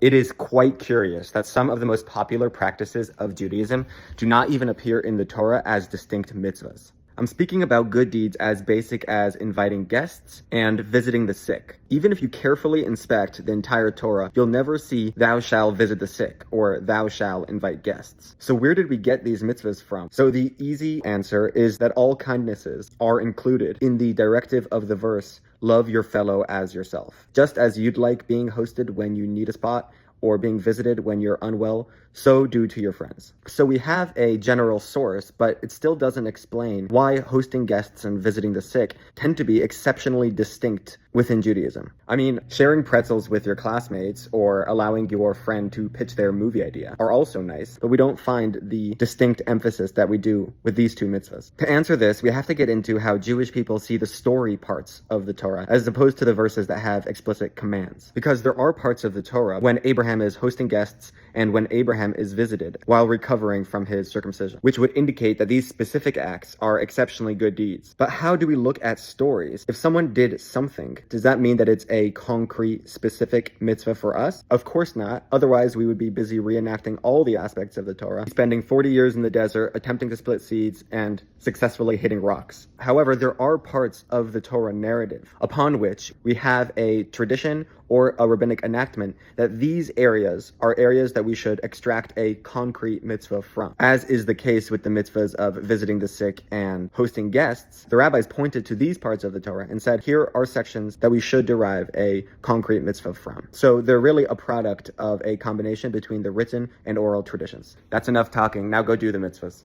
It is quite curious that some of the most popular practices of Judaism do not even appear in the Torah as distinct mitzvahs. I'm speaking about good deeds as basic as inviting guests and visiting the sick. Even if you carefully inspect the entire Torah, you'll never see thou shalt visit the sick or thou shalt invite guests. So where did we get these mitzvahs from? So the easy answer is that all kindnesses are included in the directive of the verse, love your fellow as yourself. Just as you'd like being hosted when you need a spot or being visited when you're unwell, so do to your friends. So we have a general source, but it still doesn't explain why hosting guests and visiting the sick tend to be exceptionally distinct within Judaism. I mean, sharing pretzels with your classmates or allowing your friend to pitch their movie idea are also nice, but we don't find the distinct emphasis that we do with these two mitzvahs. To answer this, we have to get into how Jewish people see the story parts of the Torah as opposed to the verses that have explicit commands. Because there are parts of the Torah when Abraham is hosting guests and when Abraham is visited while recovering from his circumcision, which would indicate that these specific acts are exceptionally good deeds. But how do we look at stories? If someone did something, does that mean that it's a concrete, specific mitzvah for us? Of course not. Otherwise, we would be busy reenacting all the aspects of the Torah, spending 40 years in the desert, attempting to split seeds, and successfully hitting rocks. However, there are parts of the Torah narrative upon which we have a tradition or a rabbinic enactment that these areas are areas that we should extract a concrete mitzvah from. As is the case with the mitzvahs of visiting the sick and hosting guests, the rabbis pointed to these parts of the Torah and said, here are sections that we should derive a concrete mitzvah from. So they're really a product of a combination between the written and oral traditions. That's enough talking. Now go do the mitzvahs.